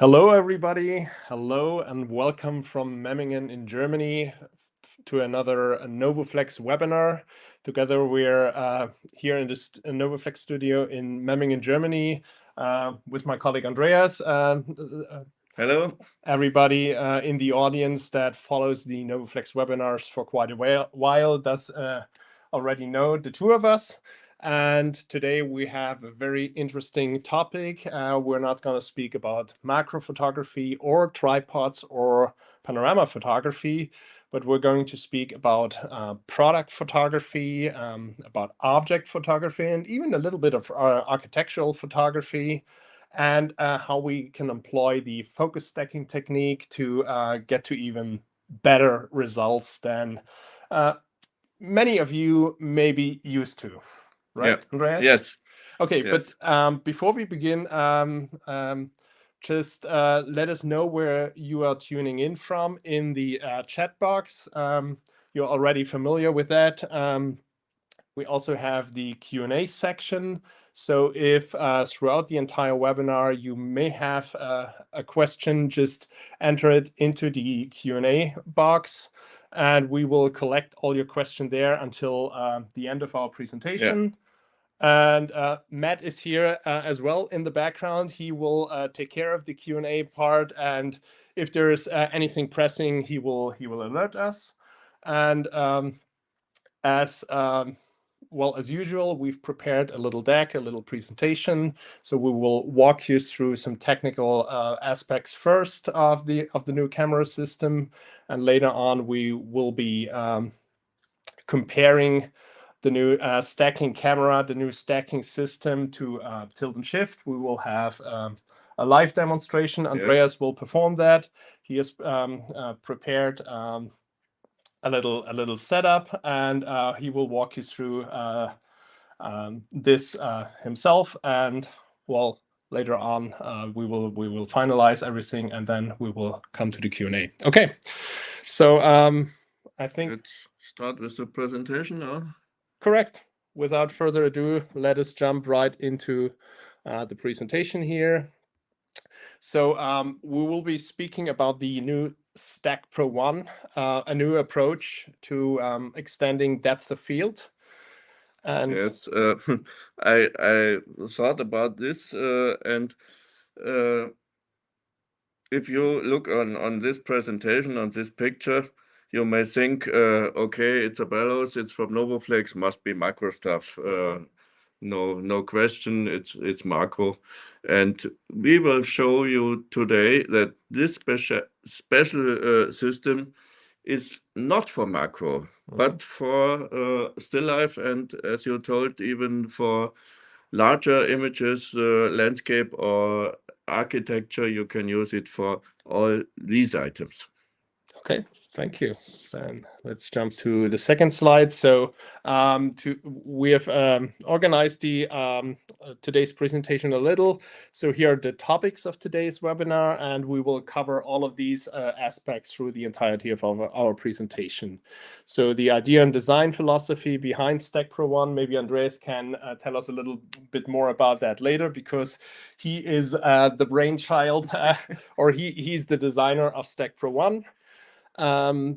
Hello, everybody. Hello, and welcome from Memmingen in Germany to another NovoFlex webinar. Together, we're here in this NovoFlex studio in Memmingen, Germany, with my colleague Andreas. Hello. Everybody in the audience that follows the NovoFlex webinars for quite a while does already know the two of us. And today we have a very interesting topic. We're not going to speak about macro photography or tripods or panorama photography, but we're going to speak about product photography, about object photography, and even a little bit of architectural photography, and how we can employ the focus stacking technique to get to even better results than many of you may be used to. Right, Andreas? Yes. Okay, Yes. but before we begin, just let us know where you are tuning in from in the chat box. You're already familiar with that. We also have the Q&A section. So if throughout the entire webinar you may have a question, just enter it into the Q&A box, and we will collect all your questions there until the end of our presentation. And Matt is here as well in the background. He will take care of the Q&A part, and if there is anything pressing, he will alert us. And as well as usual, we've prepared a little deck, a little presentation. So we will walk you through some technical aspects first of the new camera system, and later on we will be comparing the new stacking camera, the new stacking system to tilt and shift. We will have a live demonstration. Andreas will perform that. He has prepared a little setup, and he will walk you through this himself. And well, later on we will finalize everything, and then we will come to the Q&A. Okay, so I think let's start with the presentation now. Correct. Without further ado, let us jump right into the presentation here. So we will be speaking about the new STACKPRO 1, a new approach to extending depth of field. And yes, I thought about this, and if you look on this presentation, on this picture, you may think, okay, it's a bellows, it's from NovoFlex, must be macro stuff. No question, it's macro. And we will show you today that this special system is not for macro, but for still life, and as you told, even for larger images, landscape or architecture. You can use it for all these items. Okay, thank you. Then let's jump to the second slide. So we have organized the today's presentation a little. So here are the topics of today's webinar, and we will cover all of these aspects through the entirety of our presentation. So the idea and design philosophy behind STACKPRO 1, maybe Andreas can tell us a little bit more about that later, because he is the brainchild, or he's the designer of STACKPRO 1.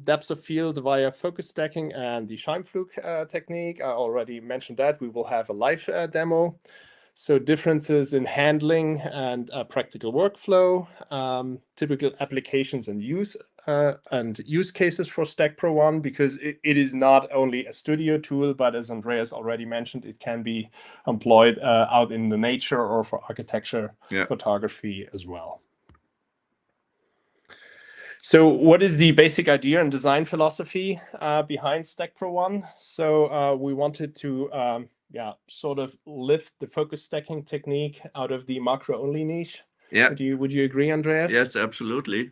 Depth of field via focus stacking and the Scheimpflug technique. I already mentioned that. We will have a live demo. So differences in handling and practical workflow, typical applications and use cases for STACKPRO 1, because it is not only a studio tool, but as Andreas already mentioned, it can be employed out in the nature or for architecture photography as well. So what is the basic idea and design philosophy behind STACKPRO 1? So we wanted to sort of lift the focus stacking technique out of the macro-only niche. Yeah. Would you agree, Andreas? Yes, absolutely.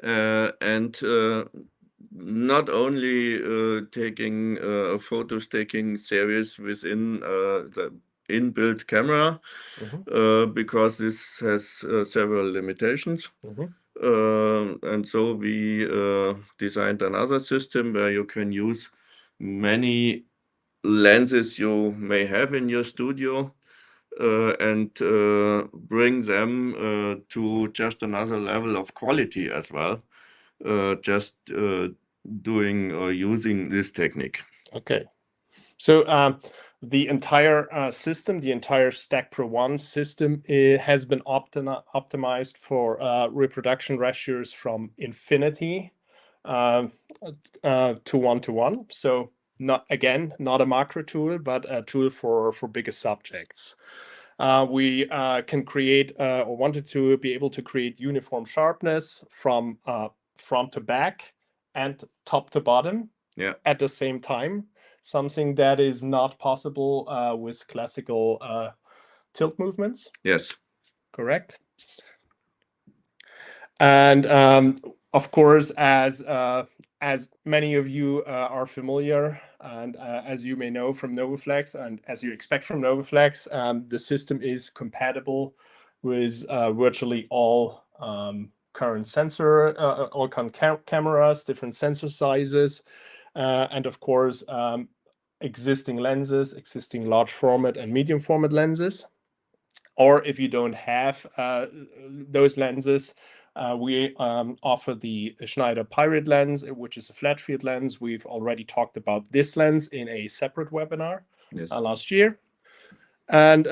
And not only taking a photo stacking series within the inbuilt camera, because this has several limitations. And so we designed another system where you can use many lenses you may have in your studio, and bring them to just another level of quality as well, just doing or using this technique. Okay. So the entire system, the entire STACKPRO 1 system, has been optimized for reproduction ratios from infinity to 1:1. So not a macro tool, but a tool for bigger subjects. We can create or wanted to be able to create uniform sharpness from front to back and top to bottom at the same time. Something that is not possible with classical tilt movements. Yes. Correct. And of course, as many of you are familiar, and as you may know from Novoflex, and as you expect from Novoflex, the system is compatible with virtually all current cameras, different sensor sizes, and of course, existing lenses, existing large format and medium format lenses. Or if you don't have those lenses, we offer the Schneider Pirate lens, which is a flat field lens. We've already talked about this lens in a separate webinar last year. And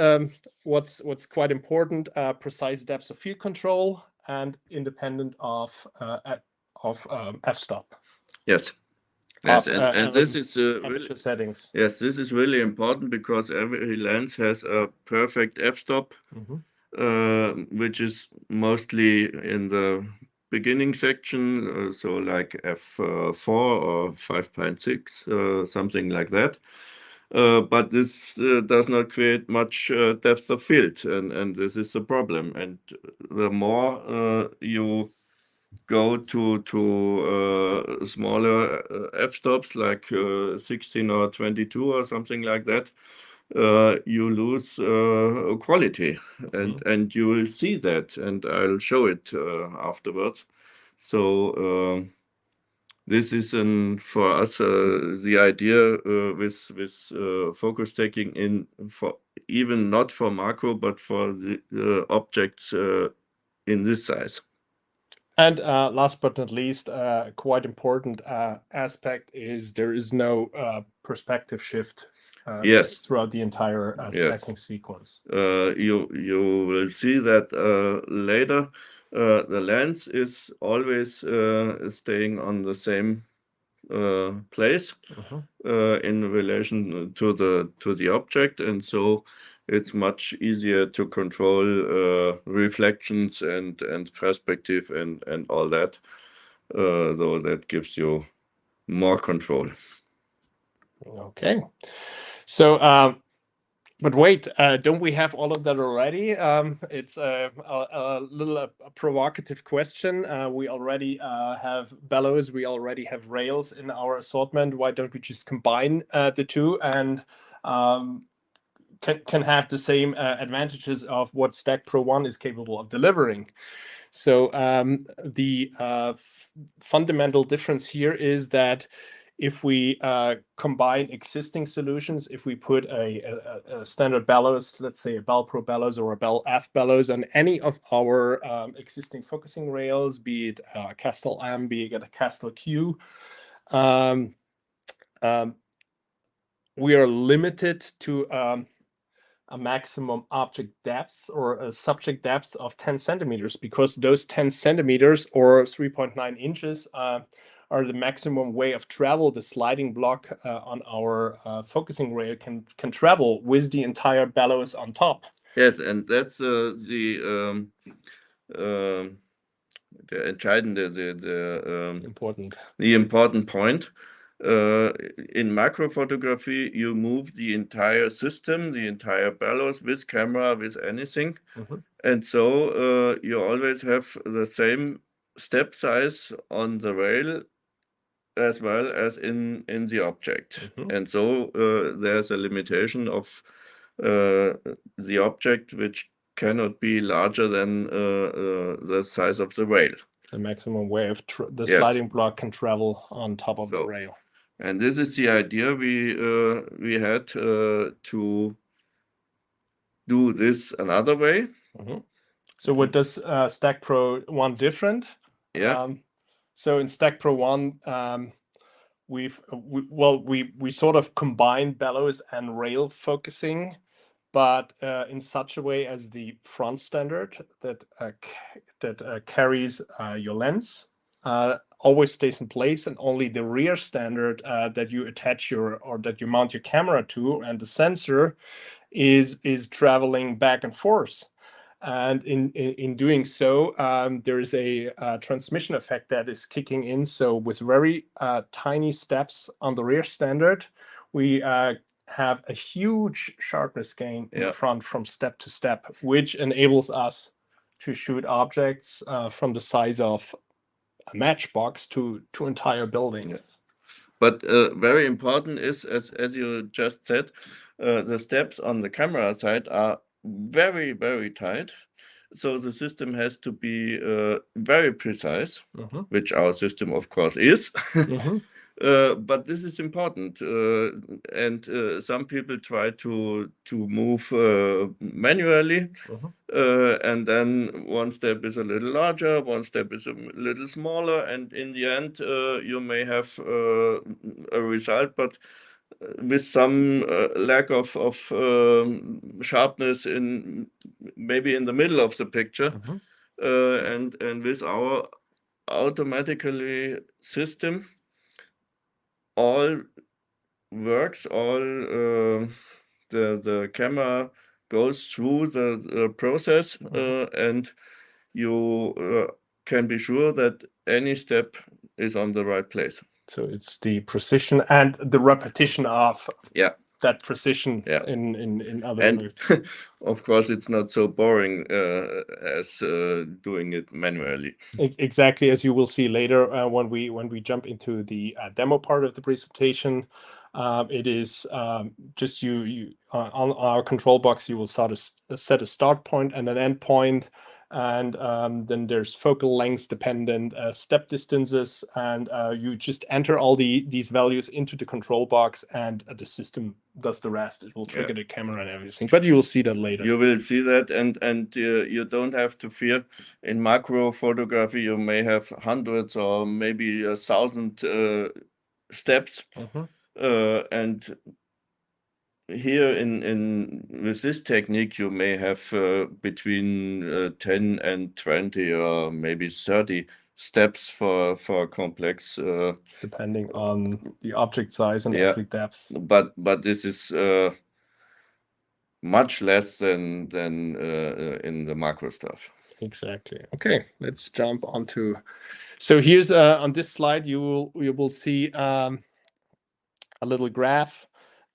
what's quite important, precise depth of field control and independent of f-stop. Yes. Yes, and this is really settings. Yes, this is really important because every lens has a perfect f-stop, which is mostly in the beginning section, so like f4 or 5.6, something like that. But this does not create much depth of field, and this is the problem. And the more you go to smaller f-stops like 16 or 22 or something like that, you lose quality, and you will see that, and I'll show it afterwards. So this is for us the idea with focus taking in for even not for macro but for the objects in this size. And last but not least, quite important aspect is there is no perspective shift throughout the entire stacking sequence. You will see that later. The lens is always staying on the same place in relation to the object, and so it's much easier to control reflections and perspective and all that. So that gives you more control. Okay. So but wait, don't we have all of that already? It's a little provocative question. We already have bellows, we already have rails in our assortment. Why don't we just combine the two and can have the same advantages of what STACKPRO 1 is capable of delivering? So the fundamental difference here is that if we combine existing solutions, if we put a standard bellows, let's say a Bell Pro bellows or a Bell F bellows on any of our existing focusing rails, be it a Castle M, be it a Castle Q, we are limited to a maximum object depth or a subject depth of 10 centimeters, because those 10 centimeters or 3.9 inches are the maximum way of travel the sliding block on our focusing rail can travel with the entire bellows on top. Yes, and that's the important point. In macro photography, you move the entire system, the entire bellows with camera, with anything. And so you always have the same step size on the rail as well as in the object. And so there's a limitation of the object which cannot be larger than the size of the rail. The maximum way of the sliding block can travel on top of the rail. And this is the idea we had to do this another way. So what does STACKPRO 1 different? Yeah. So in STACKPRO 1, we sort of combine bellows and rail focusing, but in such a way as the front standard that carries your lens always stays in place, and only the rear standard that you attach that you mount your camera to and the sensor is traveling back and forth. And in doing so, there is a transmission effect that is kicking in. So with very tiny steps on the rear standard, we have a huge sharpness gain in the front from step to step, which enables us to shoot objects from the size of a matchbox to entire buildings. But very important is, as you just said, the steps on the camera side are very, very tight. So the system has to be very precise, which our system, of course, is. But this is important, and some people try to move manually, and then one step is a little larger, one step is a little smaller, and in the end, you may have a result, but with some lack of sharpness in maybe in the middle of the picture, and with our automatically system, all works, all the camera goes through the process, and you can be sure that any step is on the right place. So it's the precision and the repetition of that precision in other modes. Of course, it's not so boring as doing it manually. Exactly, as you will see later when we jump into the demo part of the presentation. It is just you on our control box. You will set a start point and an end point, and then there's focal lengths dependent step distances, and you just enter all these values into the control box, and the system does the rest. It will trigger the camera and everything, but you will see that later. You will see that, and you don't have to fear. In macro photography, you may have hundreds or maybe 1,000 steps, and here with this technique, you may have between 10 and 20 or maybe 30 steps for complex, depending on the object size and object depth. But this is much less than in the macro stuff. Exactly. Okay, let's jump onto. So here's on this slide you will see a little graph,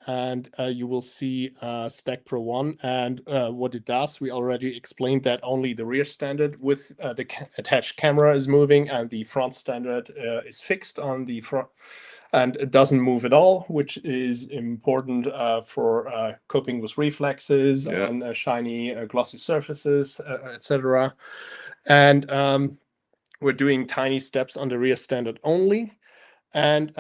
and you will see STACKPRO 1 and what it does. We already explained that only the rear standard with the attached camera is moving, and the front standard is fixed on the front, and it doesn't move at all, which is important for coping with reflexes on shiny, glossy surfaces, etc. And we're doing tiny steps on the rear standard only. And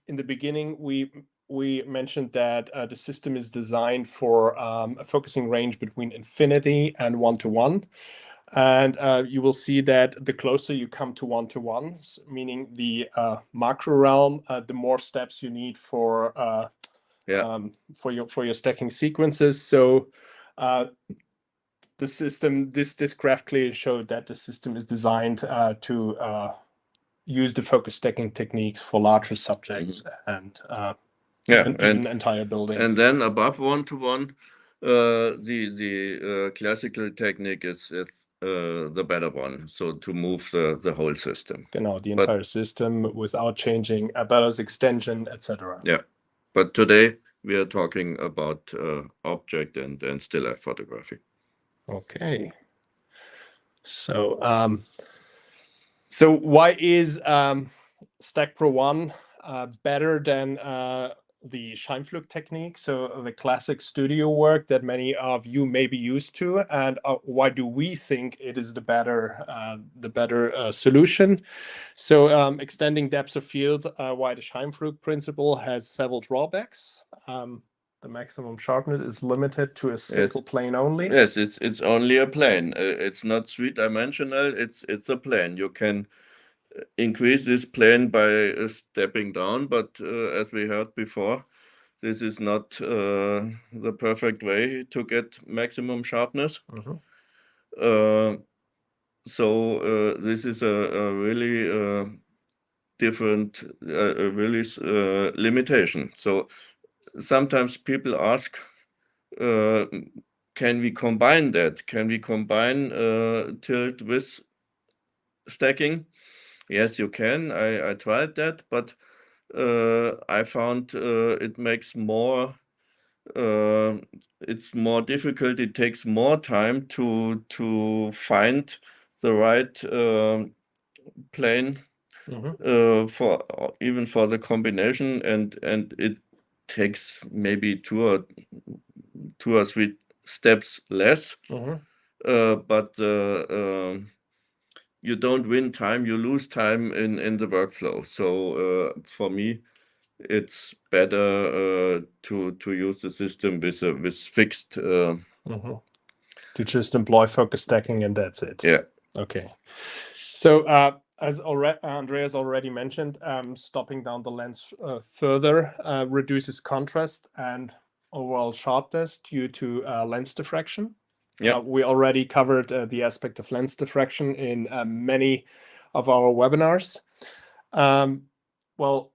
in the beginning, we mentioned that the system is designed for a focusing range between infinity and 1:1. And you will see that the closer you come to 1:1, meaning the macro realm, the more steps you need for your stacking sequences. So the system, this graph clearly showed that the system is designed to use the focus stacking techniques for larger subjects and entire buildings. And then above 1:1, the classical technique is the better one. So to move the whole system. Genau, the entire system without changing a bellows extension, etc. Yeah, but today we are talking about object and still life photography. Okay. So so why is STACKPRO 1 better than the Scheimpflug technique, so the classic studio work that many of you may be used to, and why do we think it is the better solution? So extending depth of field, why the Scheimpflug principle has several drawbacks. The maximum sharpness is limited to a single plane only. Yes, it's only a plane. It's not three-dimensional. It's a plane. You can increase this plane by stepping down, but as we heard before, this is not the perfect way to get maximum sharpness. So this is a really different, really limitation. So sometimes people ask, can we combine that? Can we combine tilt with stacking? Yes, you can. I tried that, but I found it makes more. It's more difficult. It takes more time to find the right plane for even for the combination, and it takes maybe two or three steps less. But you don't win time, you lose time in the workflow. So for me, it's better to use the system with fixed. To just employ focus stacking and that's it. Yeah. Okay. So as Andreas already mentioned, stopping down the lens further reduces contrast and overall sharpness due to lens diffraction. Yeah. We already covered the aspect of lens diffraction in many of our webinars. Well,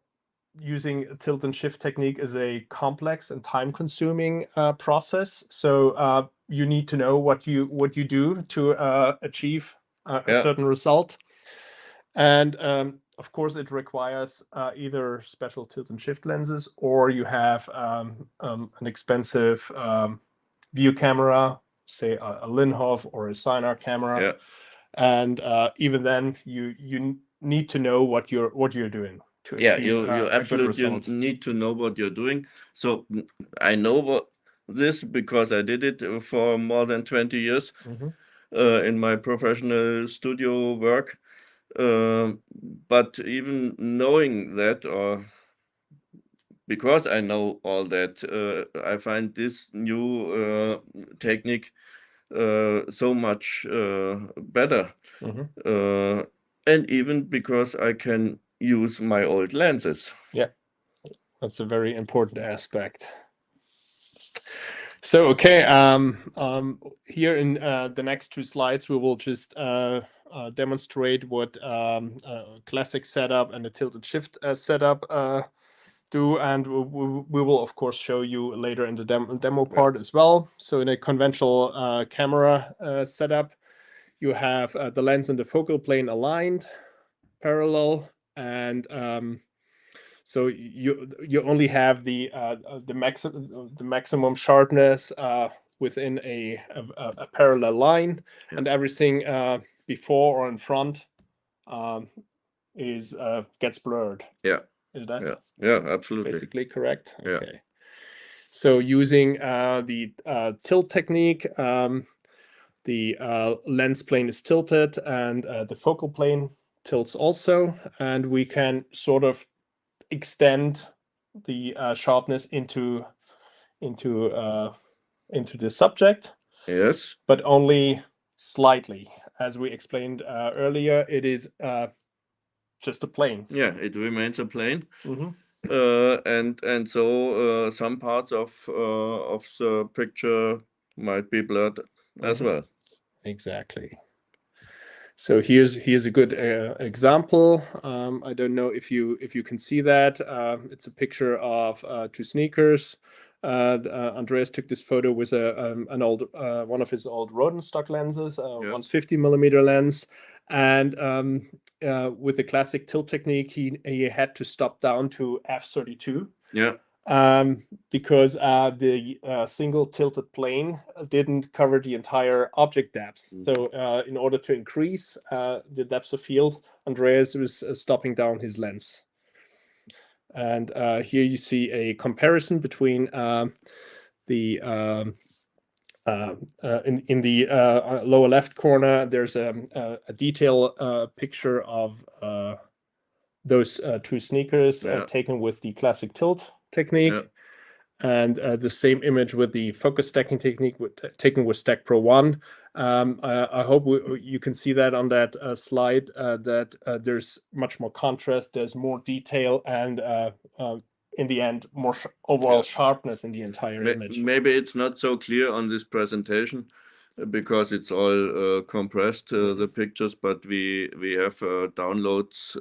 using a tilt and shift technique is a complex and time-consuming process. So you need to know what you do to achieve a certain result. And of course, it requires either special tilt and shift lenses, or you have an expensive view camera, say a Linhof or a Sinar camera. Yeah. And even then, you need to know what you're doing to achieve you absolutely a good result. need to know what you're doing. So I know this because I did it for more than 20 years in my professional studio work. But even knowing that, or because I know all that, I find this new technique so much better. And even because I can use my old lenses. Yeah, that's a very important aspect. So, okay, here in the next two slides, we will just demonstrate what a classic setup and a tilted shift setup do, and we will of course show you later in the demo part as well. So in a conventional camera setup, you have the lens and the focal plane aligned, parallel, and so you only have the maximum sharpness within a parallel line, and everything before or in front gets blurred. Yeah. Is that absolutely basically correct? Yeah. Okay. So using the tilt technique, the lens plane is tilted and the focal plane tilts also, and we can sort of extend the sharpness into the subject. Yes. But only slightly. As we explained earlier, it is just a plane. Yeah, it remains a plane. And so some parts of the picture might be blurred as well. Exactly. So here's a good example. I don't know if you can see that. It's a picture of two sneakers. Andreas took this photo with an old one of his old Rodenstock lenses, 150 millimeter lens, and with the classic tilt technique, he had to stop down to f32. Yeah. Because the single tilted plane didn't cover the entire object depth. So in order to increase the depth of field, Andreas was stopping down his lens. And here you see a comparison between in the lower left corner, there's a detail picture of those two sneakers taken with the classic tilt technique. and the same image with the focus stacking technique taken with STACKPRO 1. I hope you can see that on that slide, that there's much more contrast, there's more detail, and in the end, more overall sharpness in the entire image. Maybe it's not so clear on this presentation because it's all compressed, the pictures, but we have downloads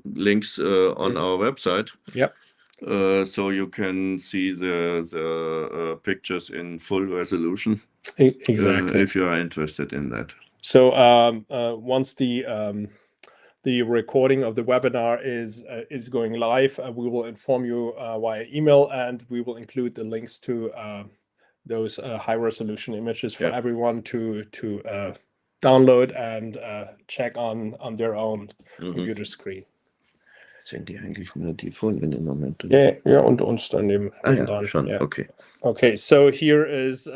links on our website. Yep. So you can see the pictures in full resolution. Exactly. If you are interested in that. So once the recording of the webinar is going live, we will inform you via email, and we will include the links to those high resolution images for everyone to download and check on their own computer screen. Sind die eigentlich nur die Folien im Moment? Ja, und uns daneben. Ja, schon, okay. Okay, so here is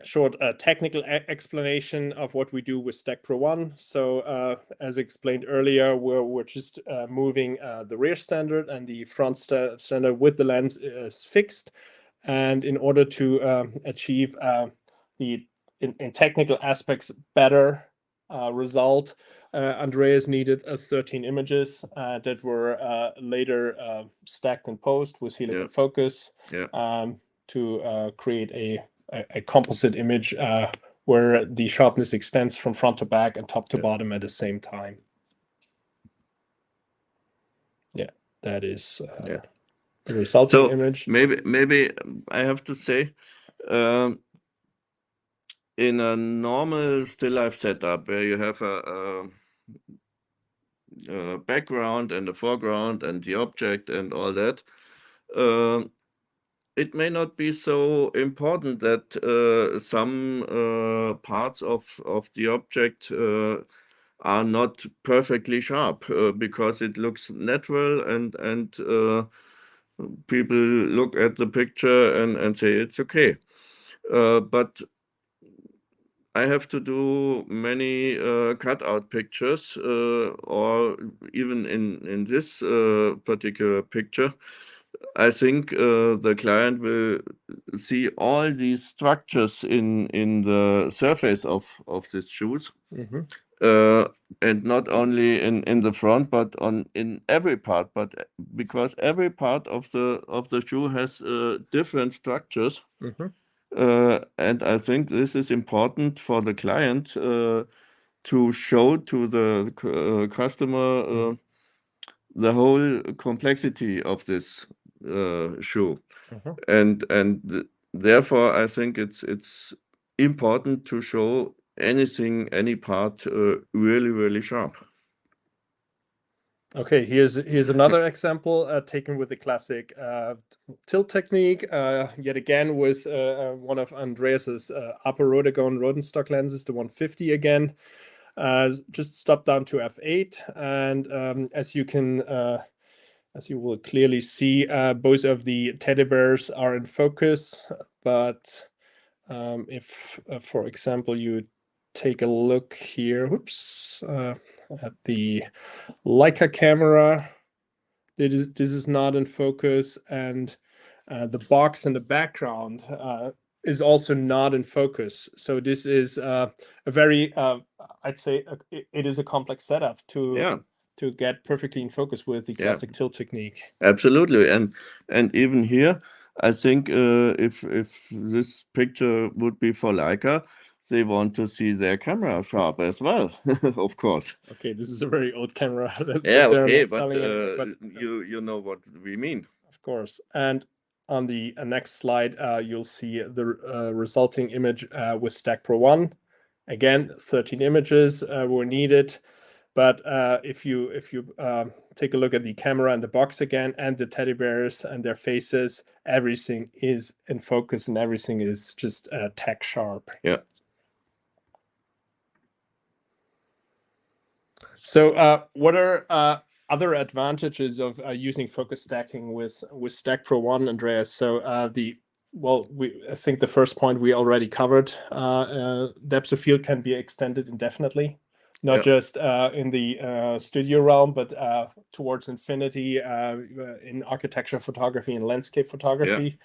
short technical explanation of what we do with STACKPRO 1. So as explained earlier, we're just moving the rear standard, and the front standard with the lens is fixed. And in order to achieve the in technical aspects better result, Andreas needed 13 images that were later stacked in post with helical focus to create a composite image where the sharpness extends from front to back and top to bottom at the same time. Yeah, that is the resulting image. Maybe I have to say, in a normal still life setup where you have a background and a foreground and the object and all that, it may not be so important that some parts of the object are not perfectly sharp because it looks natural, and people look at the picture and say it's okay. But I have to do many cutout pictures, or even in this particular picture, I think the client will see all these structures in the surface of these shoes, and not only in the front, but in every part. But because every part of the shoe has different structures. And I think this is important for the client to show to the customer the whole complexity of this shoe. And therefore I think it's important to show any part really sharp. Okay, here's another example taken with the classic tilt technique. Yet again, with one of Andreas's upper Rotagon Rodenstock lenses, the 150 again. Just stop down to f8, and as you will clearly see, both of the teddy bears are in focus. But if, for example, you take a look here, at the Leica camera, this is not in focus, and the box in the background is also not in focus. So this is a very, I'd say, it is a complex setup to get perfectly in focus with the classic tilt technique. Absolutely, and even here, I think if this picture would be for Leica, they want to see their camera sharp as well, of course. Okay, this is a very old camera. But you know what we mean. Of course. And on the next slide, you'll see the resulting image with STACKPRO 1. Again, 13 images were needed. But if you take a look at the camera and the box again, and the teddy bears and their faces, everything is in focus and everything is just tack sharp. Yeah. So what are other advantages of using focus stacking with STACKPRO 1, Andreas? So I think the first point we already covered. Depth of field can be extended indefinitely. not Yeah. just in the studio realm, but towards infinity in architecture photography and landscape photography,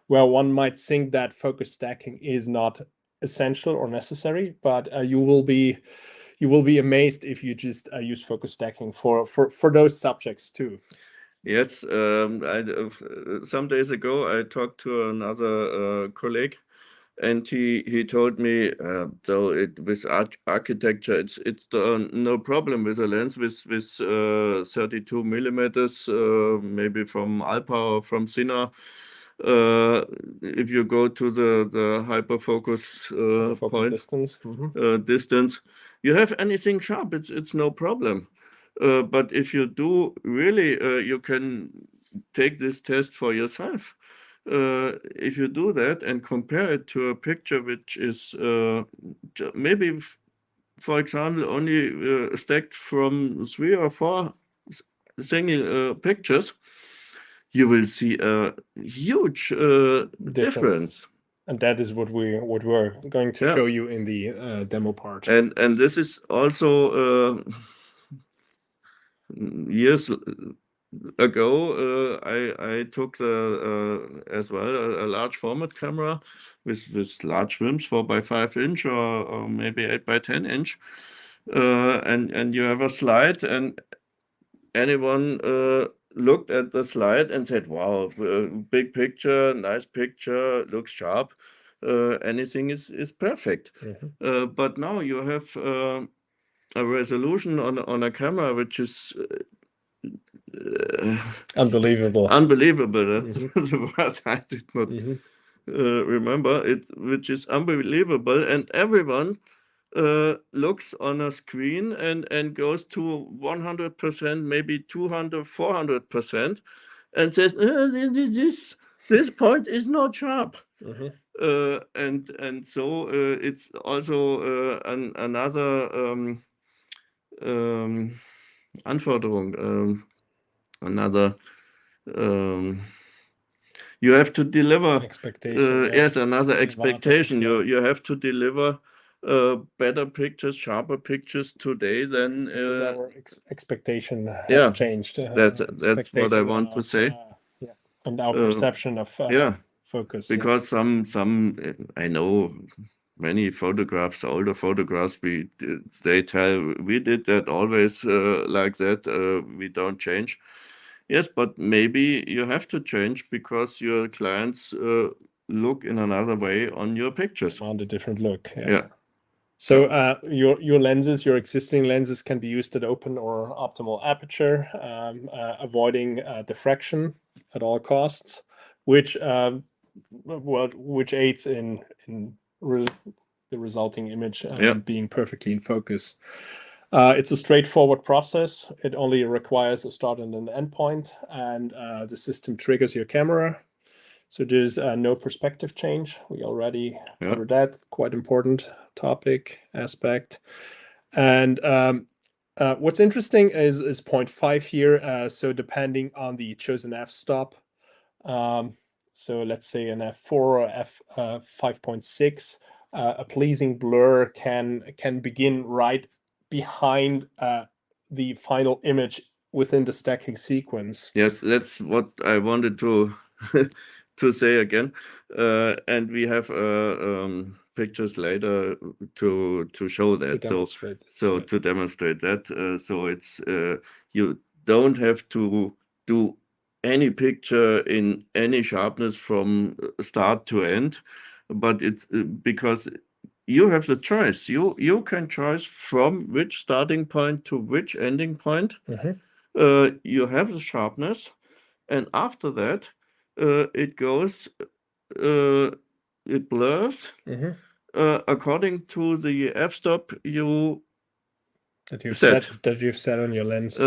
where one might think that focus stacking is not essential or necessary, but you will be amazed if you just use focus stacking for those subjects too. Yes, some days ago I talked to another colleague, and he told me though with architecture it's no problem with a lens with 32 millimeters, maybe from Alpha or from Cine. If you go to the hyperfocus point distance, distance, you have anything sharp. It's no problem. But if you do really, you can take this test for yourself. If you do that and compare it to a picture which is maybe, for example, only stacked from 3 or 4 single pictures, you will see a huge difference. And that is what we're going to show you in the demo part. And this is also years ago, I took as well a large format camera with large films, 4x5 inch or maybe 8x10 inch, and you have a slide, and anyone looked at the slide and said, "Wow, big picture, nice picture, looks sharp, anything is perfect." But now you have a resolution on a camera which is unbelievable. That's the word I did not remember it, which is unbelievable, and everyone looks on a screen and goes to 100%, maybe 200, 400%, and says, this point is not sharp. And so it's also another Anforderung, another you have to deliver expectation. yes, another expectation. You have to deliver better pictures, sharper pictures today than because our expectation has changed. That's what I want to say. And our perception of focus. Because some I know many photographs, older photographs, they tell we did that always like that. We don't change. Yes, but maybe you have to change because your clients look in another way on your pictures. On a different look. Yeah. So your lenses, your existing lenses, can be used at open or optimal aperture, avoiding diffraction at all costs, which aids in the resulting image being perfectly in focus. It's a straightforward process. It only requires a start and an end point, and the system triggers your camera. So there's no perspective change. We already covered that. Quite important topic aspect. And what's interesting is 0.5 here. So depending on the chosen f-stop, so let's say an f4 or f 5.6, a pleasing blur can begin right behind the final image within the stacking sequence. Yes, that's what I wanted to to say again. And we have pictures later to show that. To demonstrate that. So it's you don't have to do any picture in any sharpness from start to end, but it's because you have the choice. You can choose from which starting point to which ending point. You have the sharpness, and after that it goes, it blurs according to the f-stop that you've set on your lens,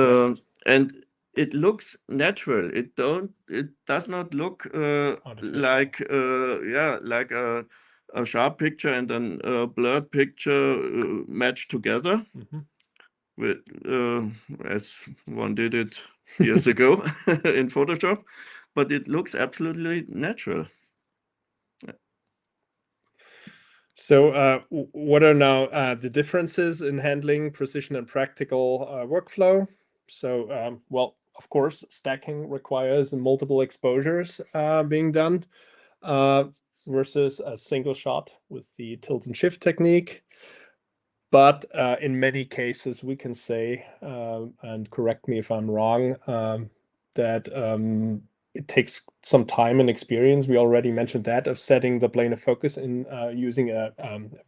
and it looks natural. It does not look like a sharp picture and then a blurred picture matched together. With, as one did it years ago in Photoshop, but it looks absolutely natural. So what are now the differences in handling precision and practical workflow? So, well, of course, stacking requires multiple exposures being done versus a single shot with the tilt and shift technique. But in many cases, we can say, and correct me if I'm wrong, that it takes some time and experience. We already mentioned that of setting the plane of focus in using a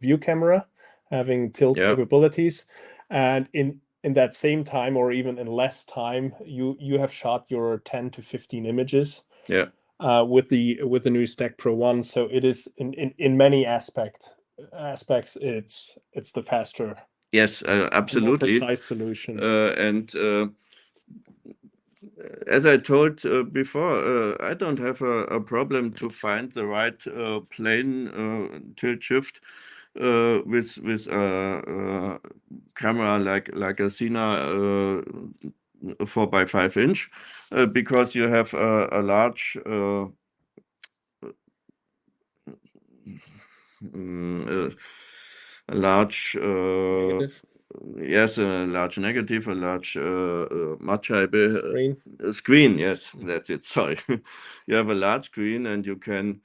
view camera, having tilt capabilities, and in that same time, or even in less time, you have shot your 10 to 15 images. Yeah. With the new STACKPRO 1, so it is in many aspects it's the faster, yes, absolutely, more precise solution. And as I told before, I don't have a problem to find the right plane tilt shift with a camera like a Sina 4x5 inch, because you have a large Negative. Yes, a large negative, a large Mattscheibe Screen. Yes, that's it. Sorry, you have a large screen and you can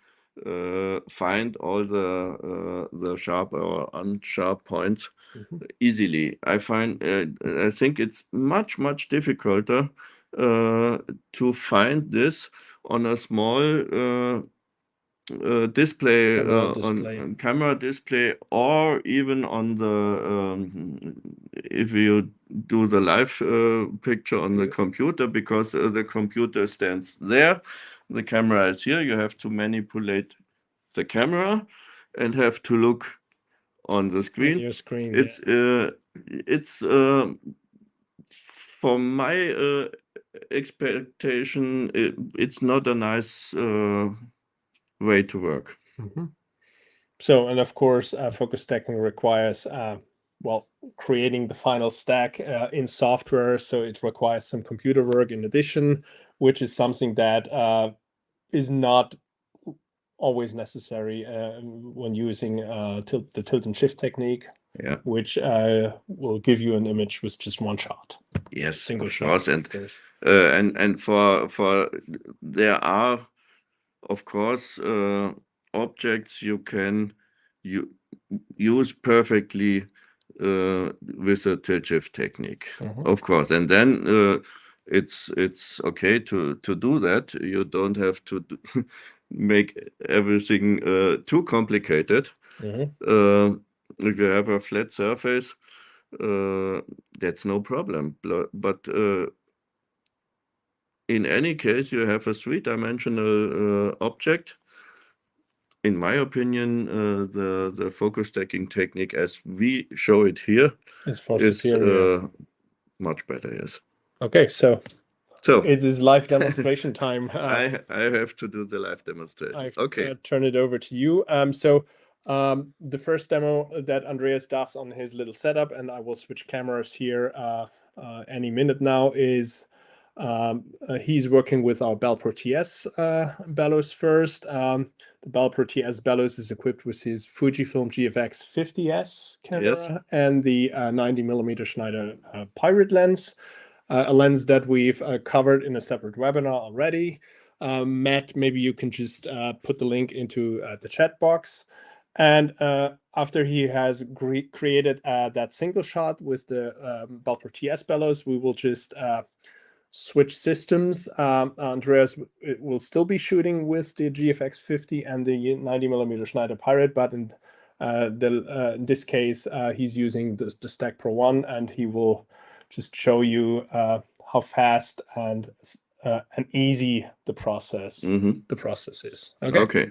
find all the sharp or unsharp points easily. I think it's much difficulter to find this on a small display, on camera display, or even on the if you do the live picture on the computer, because the computer stands there, the camera is here, you have to manipulate the camera and have to look on the screen. Your screen. It's from my expectation, it's not a nice way to work. So, and of course, focus stacking requires well, creating the final stack in software, so it requires some computer work in addition, which is something that is not always necessary when using the tilt and shift technique, which will give you an image with just one shot. Yes, single of shot. course, and for there are, of course, objects you can use perfectly with a tilt shift technique, of course, and then it's okay to do that. You don't have to make everything too complicated. If you have a flat surface, that's no problem. But in any case, you have a three-dimensional object. In my opinion, the focus stacking technique, as we show it here, is superior. Much better. Yes. Okay, so it is live demonstration time. I have to do the live demonstration. Okay. Turn it over to you. So the first demo that Andreas does on his little setup, and I will switch cameras here any minute now, is he's working with our Balpro TS bellows first. The Balpro TS bellows is equipped with his Fujifilm GFX 50S camera and the 90mm Schneider Pirate lens, a lens that we've covered in a separate webinar already. Matt, maybe you can just put the link into the chat box. And after he has created that single shot with the Balpro TS bellows, we will just switch systems. Andreas will still be shooting with the GFX 50 and the 90mm Schneider Pirate, but in this case, he's using the STACKPRO 1, and he will just show you how fast and easy the process is. Okay.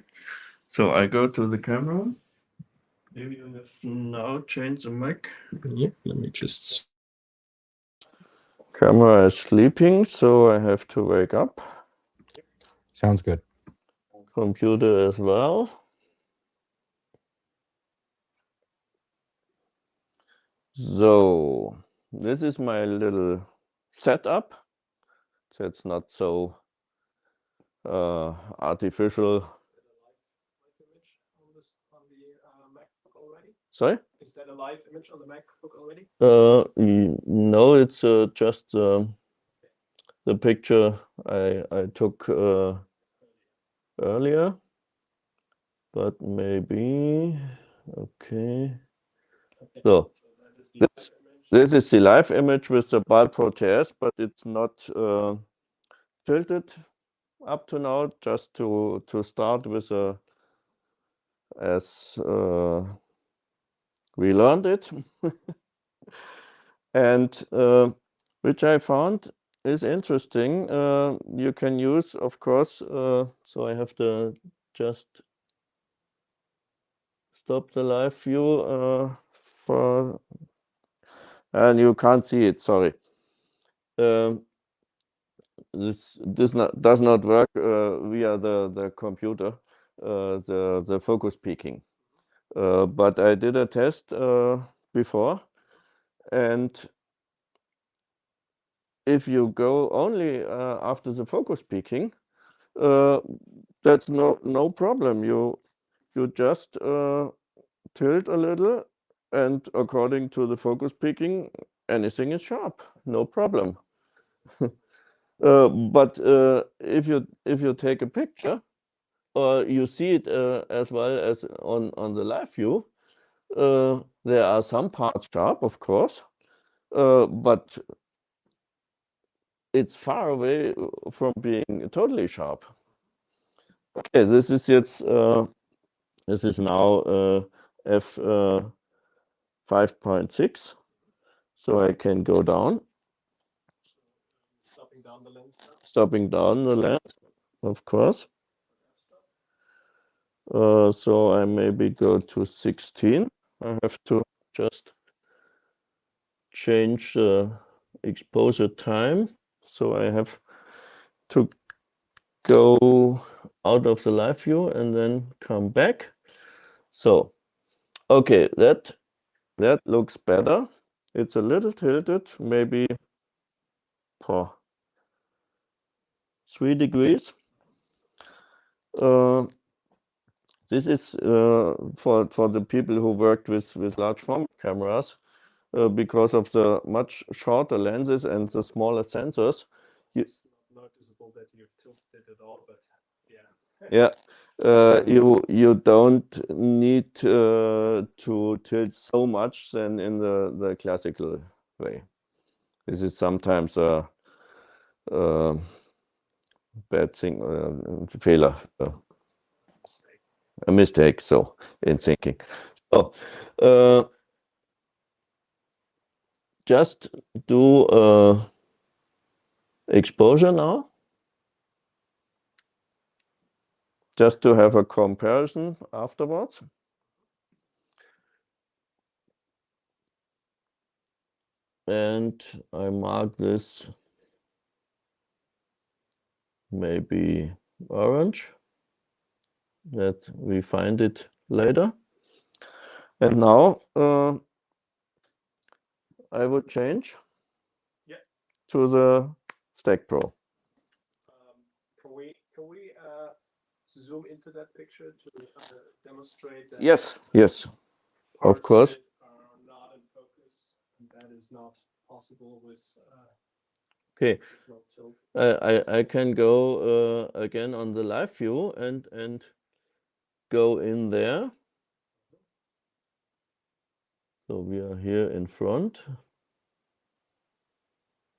So I go to the camera. Maybe you have now changed the mic. Yeah, let me just. Camera is sleeping, so I have to wake up. Sounds good. Computer as well. So this is my little setup. That's not so artificial. MacBook already? Sorry? Is that a live image on the MacBook already? No, it's just the picture I took earlier, but maybe okay. So this is the live image with the bulb protest, but it's not tilted up to now. Just to start with as we learned it, and which I found is interesting. You can use, of course. So I have to just stop the live view for, and you can't see it. Sorry. This does not work via the computer, the focus peaking. But I did a test before, and if you go only after the focus peaking, that's no problem. You just tilt a little, and according to the focus peaking, anything is sharp, no problem. But if you take a picture, or you see it as well as on the live view, there are some parts sharp, of course, but it's far away from being totally sharp. Okay, this is now f 5.6, so I can go down. Stopping down the lens. Stopping down the lens, of course. So I maybe go to 16. I have to just change the exposure time. So I have to go out of the live view and then come back. So, okay, that looks better. It's a little tilted, maybe for 3 degrees. This is for the people who worked with large format cameras, because of the much shorter lenses and the smaller sensors. It's not noticeable that you've tilted it all, but yeah. Yeah, you don't need to tilt so much than in the classical way. This is sometimes a bad thing, Fehler, a mistake. So in thinking, so just do exposure now, just to have a comparison afterwards. And I mark this maybe orange, that we find it later. And now I would change to the STACKPRO. Can we zoom into that picture to demonstrate that? Yes, of course. Are not in focus, and that is not possible with Okay, tilt. I can go again on the live view and go in there. So we are here in front.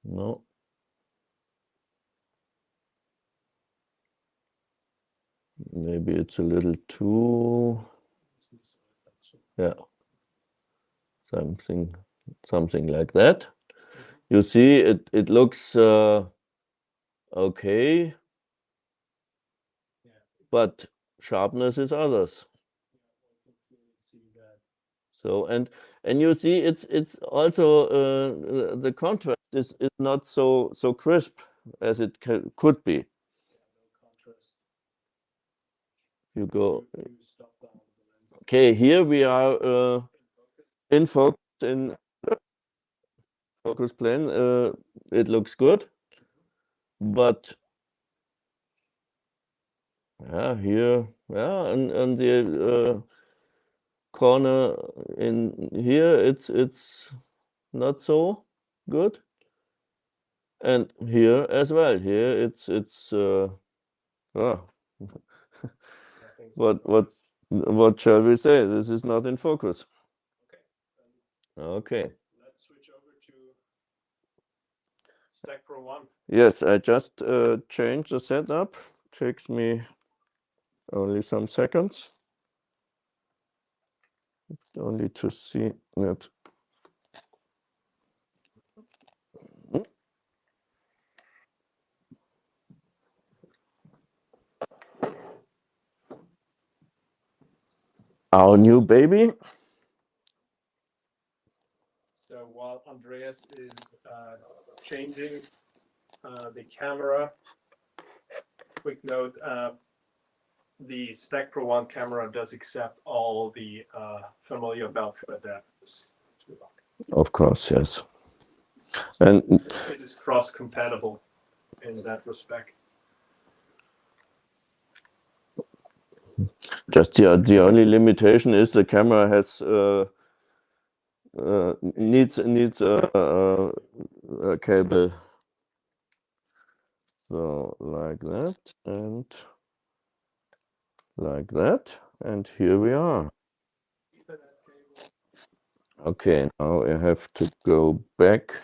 No. Maybe it's a little too, yeah, something like that. You see, it looks okay, but sharpness is others. So and you see, it's also the contrast is not so crisp as it could be. You go. Okay, here we are in focus, in focus plane. It looks good, but yeah, here, yeah, and the corner in here, it's not so good. And here as well. Here it's what shall we say? This is not in focus. Okay. Let's switch over to STACKPRO 1. Yes, I just changed the setup. Takes me only some seconds. Only to see that. Our new baby. So while Andreas is changing the camera, quick note, the STACKPRO 1 camera does accept all the familiar Velcro adapters. Of course, yes. And it is cross-compatible in that respect. Just the only limitation is the camera has needs a cable. So like that and like that, and here we are. Okay, now I have to go back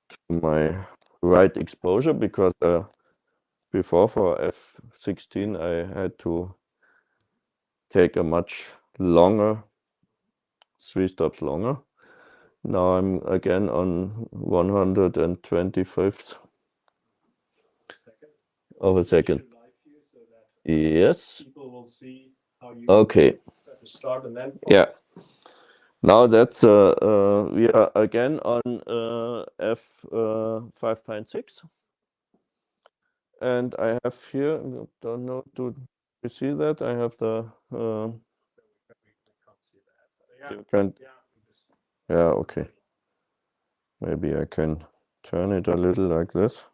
to my right exposure because before for F16 I had to take a much longer, 3 stops longer. Now I'm again on 125th of a second. Yes. People will see how you Okay. set the start and end point. Yeah. Now that's we are again on F5.6, and I have here. Don't know. Do you see that? I have the. You can. Yeah. Okay. Maybe I can turn it a little like this.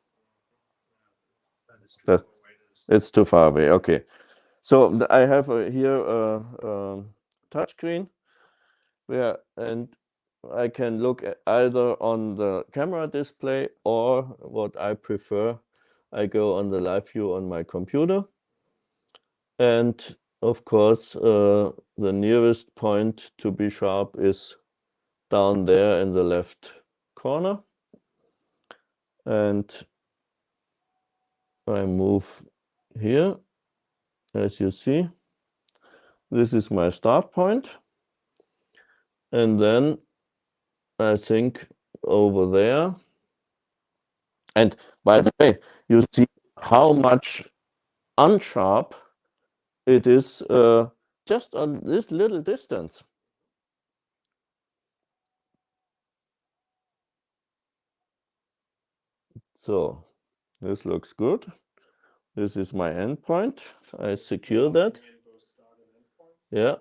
It's too far away. Okay. So I have here a touchscreen where and I can look at either on the camera display or what I prefer, I go on the live view on my computer. And of course, the nearest point to be sharp is down there in the left corner. And I move here, as you see. This is my start point. And then I think over there. And by the way, you see how much unsharp it is just on this little distance. So this looks good. This is my endpoint. I secure that. Yeah.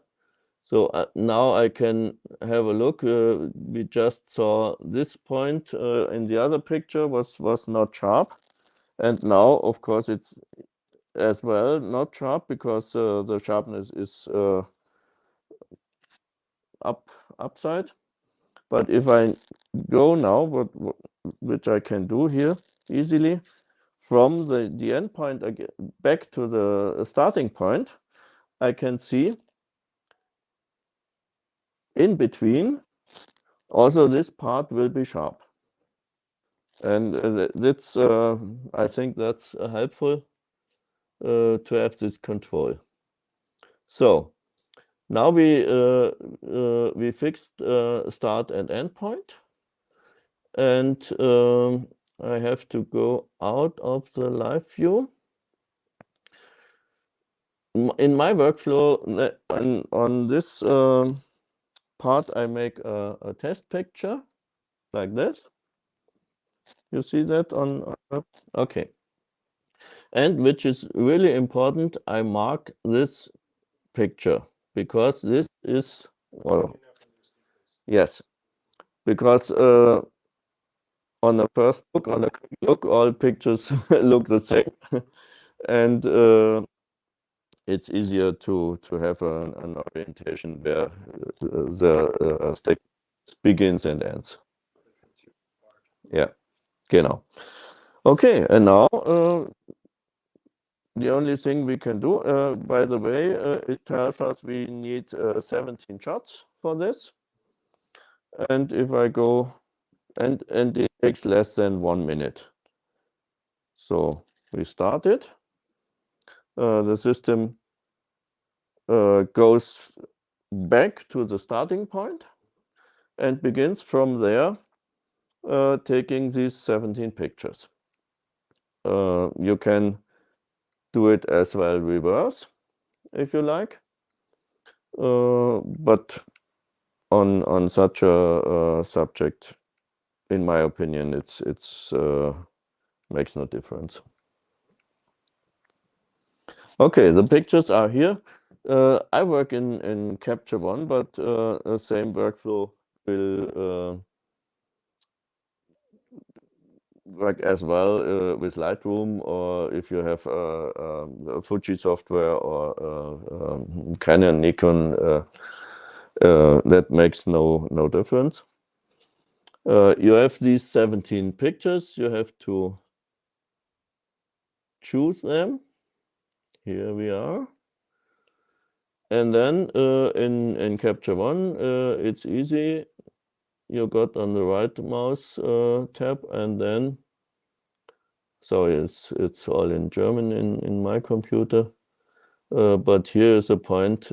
So now I can have a look. We just saw this point in the other picture was not sharp. And now, of course, it's as well not sharp because the sharpness is upside. But if I go now, which I can do here easily, from the endpoint again, back to the starting point, I can see in between also this part will be sharp. And that's, I think that's helpful to have this control. So now we fixed start and end point. And I have to go out of the live view. In my workflow, on this part, I make a test picture like this. You see that on? Okay. And which is really important, I mark this picture because this is, well, yes, because on the first look, on a quick look, all pictures look the same. And it's easier to have an orientation where the stack begins and ends. Yeah, genau. Okay, and now the only thing we can do, by the way, it tells us we need 17 shots for this. And if I go, and it takes less than 1 minute. So we start it. The system goes back to the starting point and begins from there taking these 17 pictures. You can do it as well reverse if you like, but on such a subject, in my opinion, it's makes no difference. Okay, the pictures are here. I work in Capture One, but the same workflow will work as well with Lightroom, or if you have Fuji software or Canon, Nikon, that makes no difference. You have these 17 pictures. You have to choose them. Here we are. And then in Capture One, it's easy. You got on the right mouse tab, and then, sorry, it's all in German in my computer. But here is a point,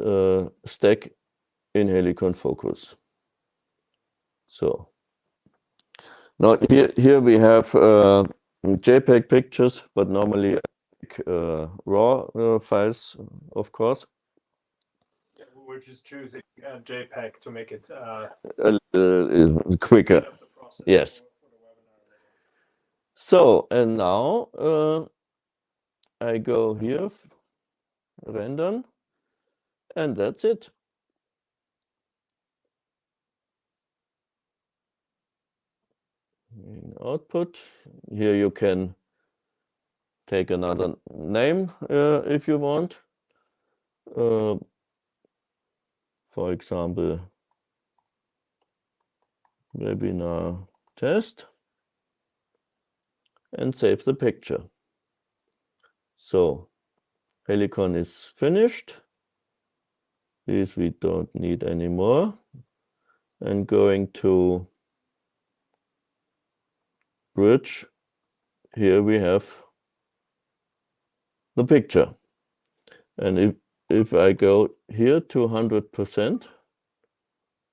stack in Helicon focus. So now here we have JPEG pictures, but normally RAW files, of course. Yeah, we're just choosing JPEG to make it Quicker. speed up the process Yes. for the webinar later. So, and now I go here, render, and that's it. In output, here you can take another name if you want. For example, webinar test, and save the picture. So Helicon is finished. These we don't need anymore. And going to bridge, here we have the picture. And if I go here to 100%,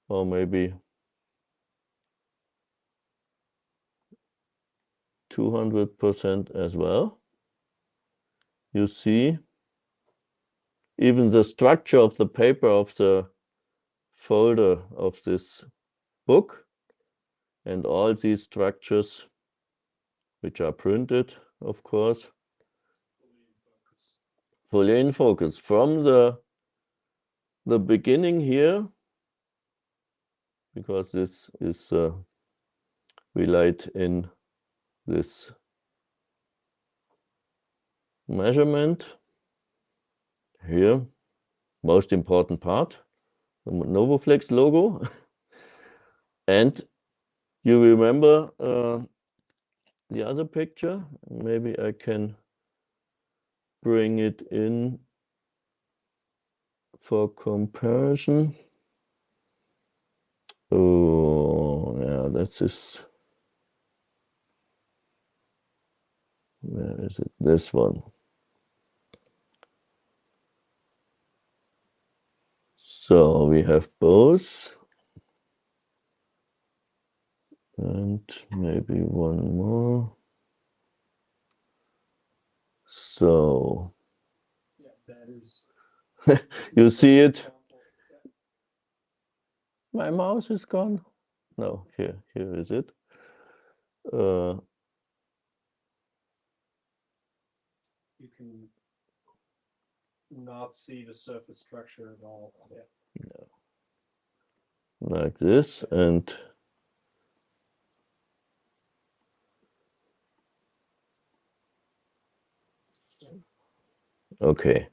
or maybe 200% as well, you see even the structure of the paper of the folder of this book, and all these structures, which are printed, of course, fully in focus from the beginning here, because this is relied in this measurement here, most important part, the NovoFlex logo. And you remember the other picture? Maybe I can bring it in for comparison. Oh, yeah, that's this. Where is it? This one. So we have both. And maybe one more. So Yeah, that is. you see it? My mouse is gone. No, here is it. You can not see the surface structure at all. Yeah. No. Like this, and okay.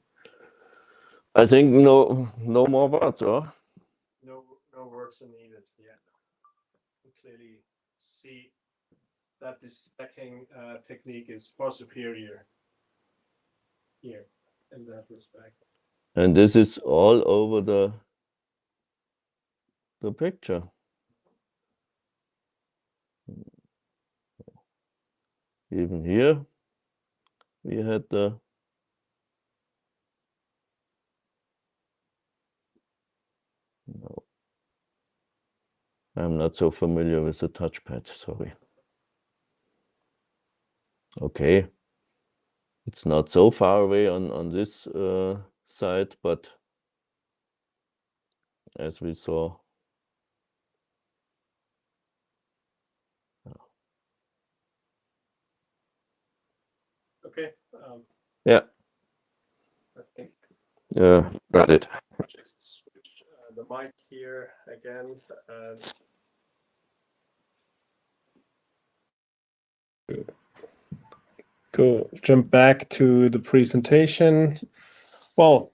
I think no more words, or? No words are needed. Yeah, you clearly see that this stacking technique is far superior here in that respect. And this is all over the picture. Even here, we had the no. I'm not so familiar with the touchpad, sorry. Okay, it's not so far away on this side, but as we saw, Okay. yeah, I think got it. just switch the mic here again. Go jump back to the presentation. Well,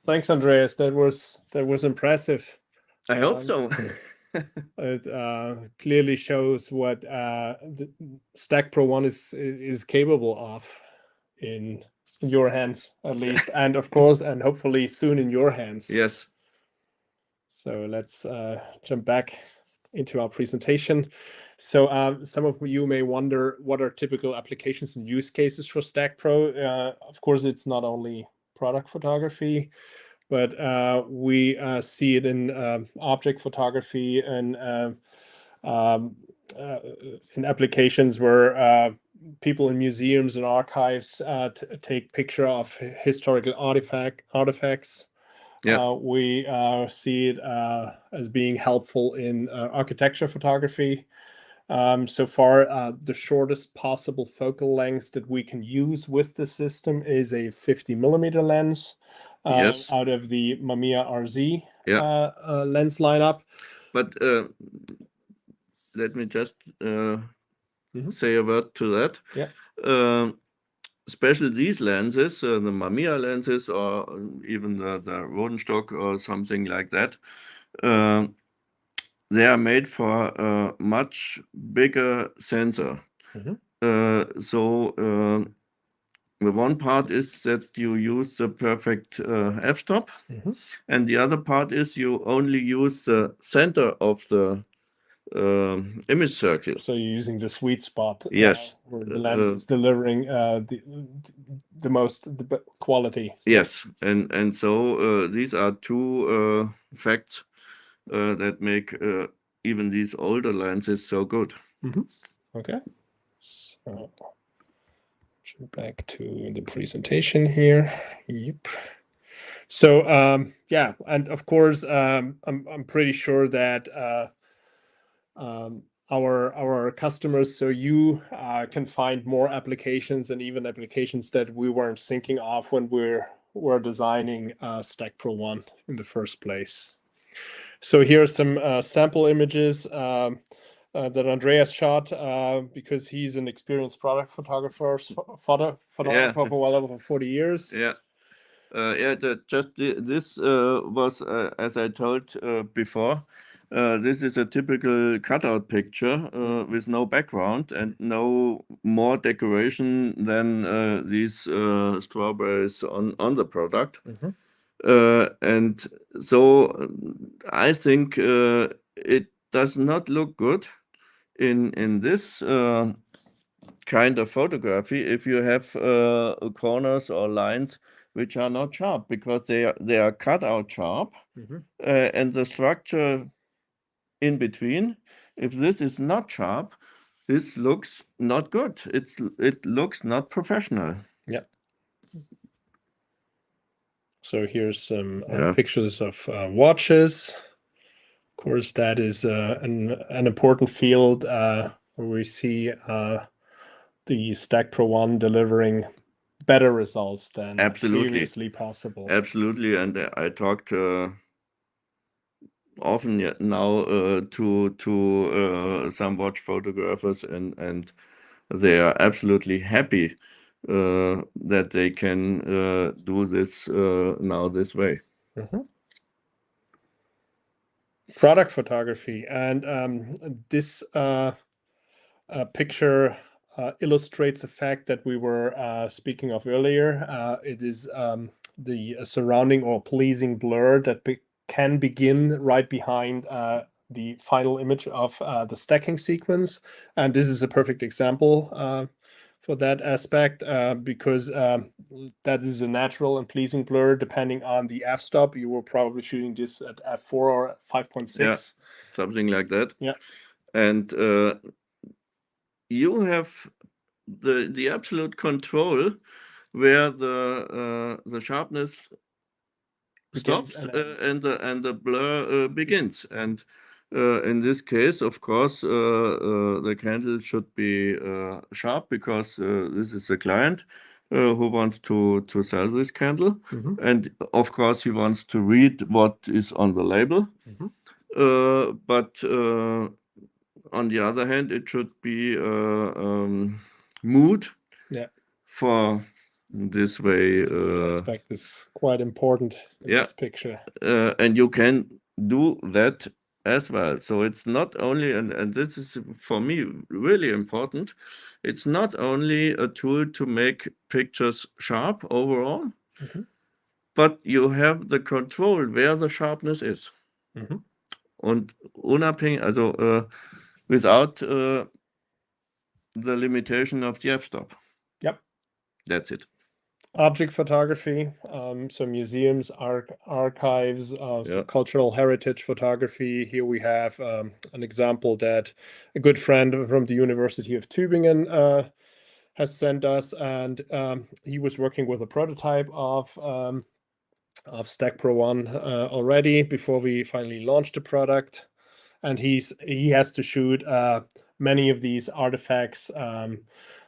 thanks, Andreas. That was impressive. I hope so. It clearly shows what the STACKPRO 1 is capable of in your hands, at least, and of course, and hopefully soon in your hands. Yes. So let's jump back into our presentation. So some of you may wonder what are typical applications and use cases for STACKPRO. Of course, it's not only product photography, but we see it in object photography and in applications where people in museums and archives take picture of historical artifacts. Yeah. We see it as being helpful in architecture photography. So far, the shortest possible focal length that we can use with the system is a 50mm lens Yes. out of the Mamiya RZ Yeah. lens lineup. But let me just say a word to that. Yeah. Especially these lenses, the Mamiya lenses, or even the Rodenstock or something like that, they are made for a much bigger sensor. So the one part is that you use the perfect f-stop, and the other part is you only use the center of the image circle. So you're using the sweet spot. Yes. Where the lens is delivering the most quality. Yes, and so these are two facts that make even these older lenses so good. Okay. So jump back to the presentation here. Yep. So yeah, and of course, I'm pretty sure that our customers, so you can find more applications and even applications that we weren't thinking of when we're designing STACKPRO 1 in the first place. So here are some sample images that Andreas shot because he's an experienced product photographer for well over 40 years. Yeah. This was, as I told before, this is a typical cutout picture with no background and no more decoration than these strawberries on the product. And so I think it does not look good in this kind of photography if you have corners or lines which are not sharp, because they are cut out sharp, and the structure in between, if this is not sharp, this looks not good. It looks not professional. Yeah. So here's some pictures of watches. Of course, that is an important field where we see the STACKPRO 1 delivering better results than previously possible. Absolutely, and I talked often now to some watch photographers, and they are absolutely happy that they can do this now this way. Product photography, and this picture illustrates a fact that we were speaking of earlier. It is the surrounding or pleasing blur that can begin right behind the final image of the stacking sequence. And this is a perfect example for that aspect because that is a natural and pleasing blur depending on the f-stop. You were probably shooting this at f4 or 5.6. Yeah, something like that. Yeah. And you have the absolute control where the sharpness Begins stops and ends. and the blur begins. And in this case, of course, the candle should be sharp because this is the client who wants to sell this candle. And of course, he wants to read what is on the label. But on the other hand, it should be mood for this way. Aspect is quite important in this picture. And you can do that as well. So it's not only, and this is for me really important, it's not only a tool to make pictures sharp overall, but you have the control where the sharpness is. Und unabhängig, also without the limitation of the f-stop. Yep. That's it. Object photography, so museums, archives, cultural heritage photography. Here we have an example that a good friend from the University of Tübingen has sent us, and he was working with a prototype of STACKPRO 1 already before we finally launched the product, and he has to shoot many of these artifacts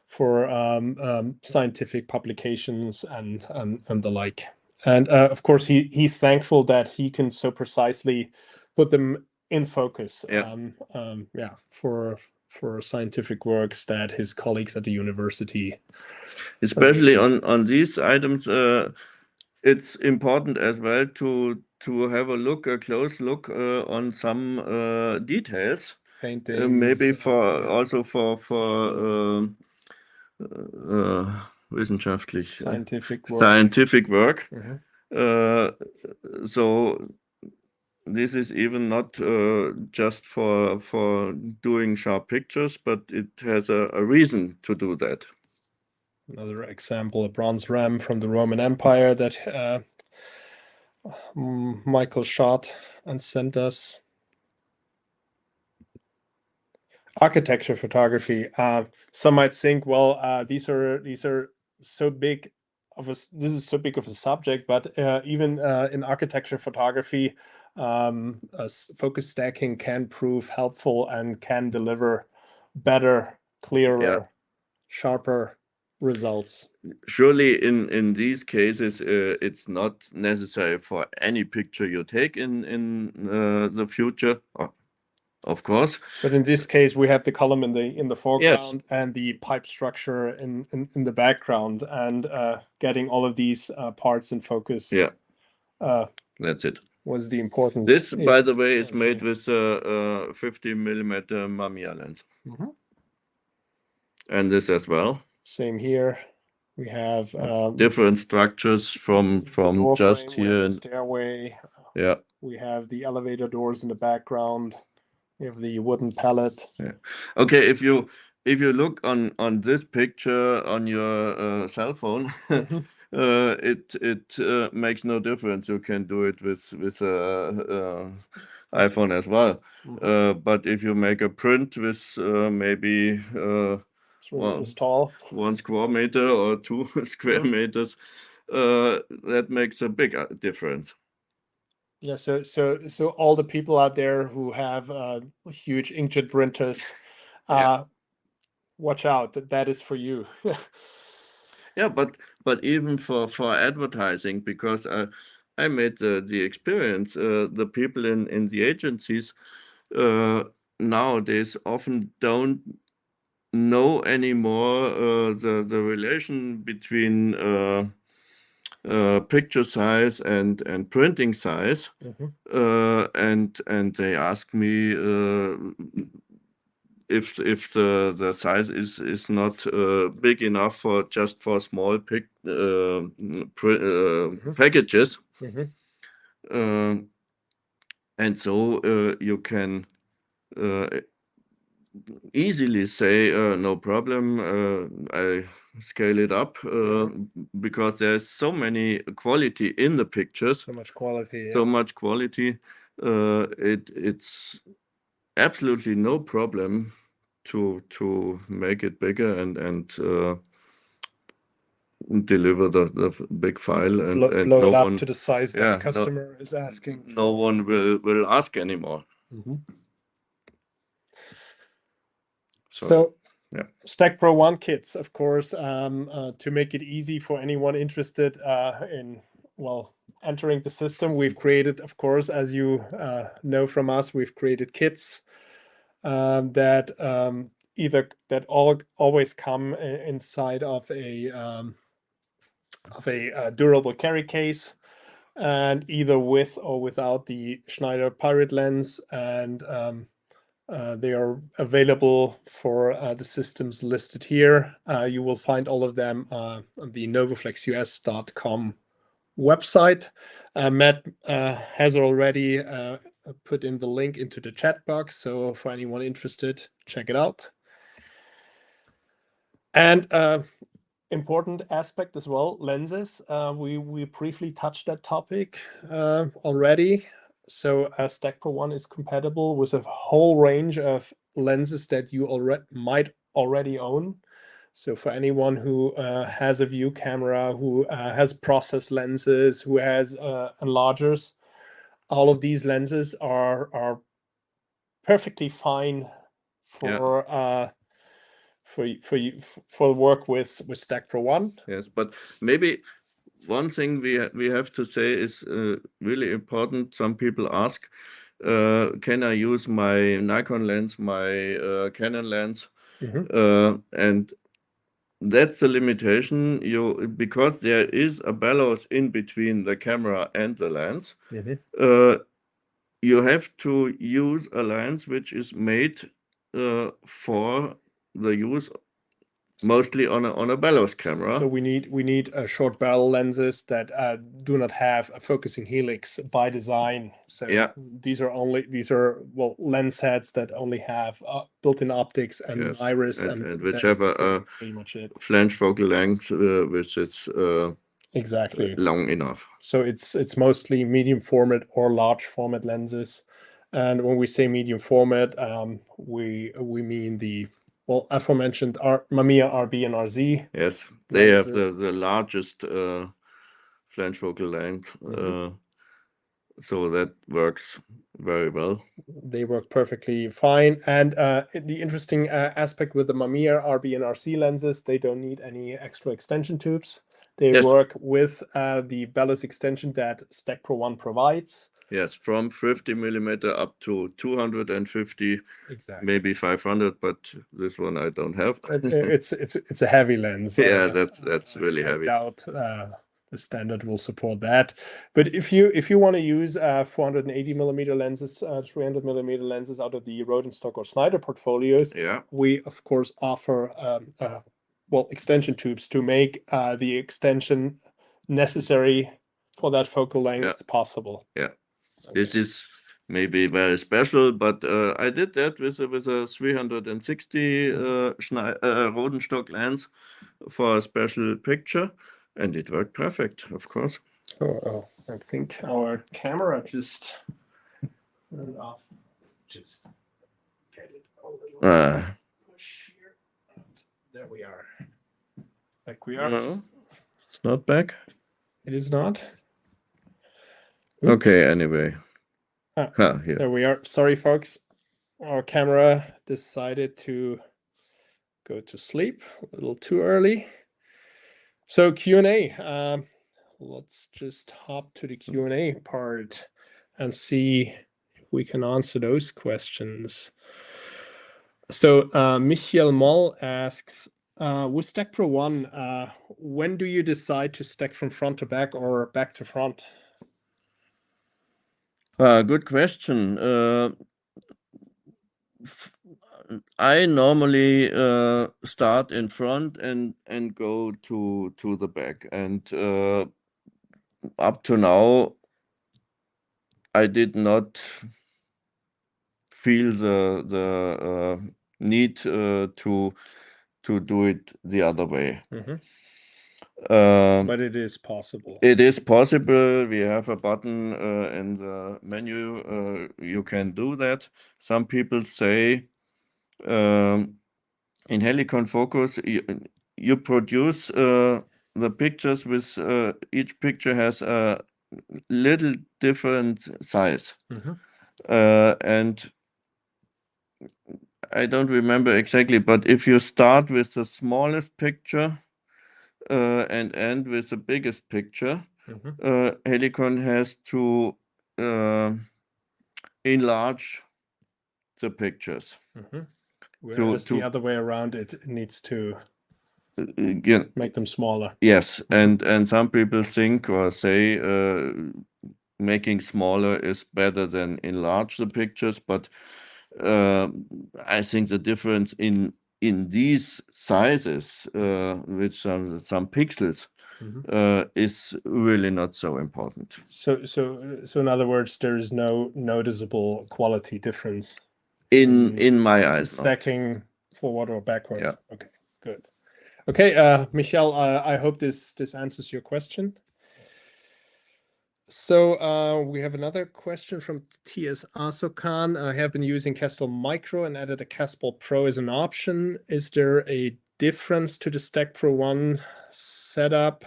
for scientific publications and the like. And of course, he's thankful that he can so precisely put them in focus. For scientific works that his colleagues at the university, especially on these items, it's important as well to have a close look on some details. Paintings, maybe also for wissenschaftlich scientific work. So this is even not just for doing sharp pictures, but it has a reason to do that. Another example, a bronze ram from the Roman Empire that Michael shot and sent us. Architecture photography. Some might think, well, these are so big of a this is so big of a subject, but even in architecture photography, focus stacking can prove helpful and can deliver better, clearer, sharper results. Surely in these cases, it's not necessary for any picture you take in the future. Of course, but in this case, we have the column in the foreground and the pipe structure in the background, and getting all of these parts in focus. That's it. Was the important. This, by the way, is made with a 50mm Mamiya lens, and this as well. Same here. We have different structures from just frame, here. The stairway. We have the elevator doors in the background. We have the wooden pallet. Okay, if you look on this picture on your cell phone, it makes no difference. You can do it with iPhone as well. But if you make a print with maybe 3 meters tall, 1 square meter or 2 square meters, that makes a big difference. Yeah, so all the people out there who have huge inkjet printers, watch out, that is for you. Yeah, but even for advertising, because I made the experience, the people in the agencies nowadays often don't know anymore the relation between picture size and printing size. And they ask me if the size is not big enough for just for small packages. And so you can easily say no problem, I scale it up because there's so many quality in the pictures, So much quality. so much quality. It's absolutely no problem to make it bigger and deliver the big file and blow no it up one, to the size that yeah, the customer is asking. no one will ask anymore. So yeah. STACKPRO 1 kits, of course, to make it easy for anyone interested in, well, entering the system, we've created, of course, as you know from us, we've created kits that always come inside of a durable carry case, and either with or without the Schneider Pirate lens, and they are available for the systems listed here. You will find all of them on the novoflexus.com website. Matt has already put in the link into the chat box, so for anyone interested, check it out. And important aspect as well, lenses. We briefly touched that topic already. So STACKPRO 1 is compatible with a whole range of lenses that you might already own. So for anyone who has a view camera, who has process lenses, who has enlargers, all of these lenses are perfectly fine for for work with STACKPRO 1. Yes, but maybe one thing we have to say is really important. Some people ask, can I use my Nikon lens, my Canon lens? And that's the limitation. Because there is a bellows in between the camera and the lens. You have to use a lens which is made for the use mostly on a bellows camera. So we need short barrel lenses that do not have a focusing helix by design. So yeah, these are well lens sets that only have built-in optics and yes, iris, and which have a pretty much it. flange focal length which is Exactly long enough. So it's mostly medium format or large format lenses. And when we say medium format, we mean the aforementioned Mamiya RB and RZ. Yes, they lenses. have the largest flange focal length, so that works very well. They work perfectly fine. And the interesting aspect with the Mamiya RB and RC lenses, they don't need any extra extension tubes. They work with the bellows extension that STACKPRO 1 provides. Yes, from 50 millimeter up to 250, exactly. Maybe 500, but this one I don't have. It's a heavy lens. Yeah, that's really heavy. I doubt the standard will support that. But if you want to use 480 millimeter lenses, 300 millimeter lenses out of the Rodenstock or Schneider portfolios, yeah, we of course offer extension tubes to make the extension necessary for that focal length possible. Yeah, this is maybe very special, but I did that with a 360 Rodenstock lens for a special picture, and it worked perfect, of course. Oh, I think our camera just turned off. Just get it a little push here. There we are. Back we are. No, it's not back. It is not. Okay, anyway. Here. There we are. Sorry, folks. Our camera decided to go to sleep a little too early. So Q&A. Let's just hop to the Q&A part and see if we can answer those questions. So Michael Moll asks, with StackPRO 1, when do you decide to stack from front to back or back to front? Good question. I normally start in front and go to the back, and up to now I did not feel the need to do it the other way. But it is possible. It is possible. We have a button in the menu. You can do that. Some people say in Helicon Focus, you produce the pictures with each picture has a little different size. And I don't remember exactly, but if you start with the smallest picture and end with the biggest picture, Helicon has to enlarge the pictures. Whereas the other way around, it needs to make them smaller. Yes, and some people think or say making smaller is better than enlarge the pictures, but I think the difference in these sizes, which are some pixels, is really not so important. So in other words, there is no noticeable quality difference in my eyes. Stacking forward or backwards. Yeah. Okay, good. Okay, Michel, I hope this answers your question. So we have another question from TS Asokan. I have been using Castle Micro and added a Castle Pro as an option. Is there a difference to the StackPRO 1 setup?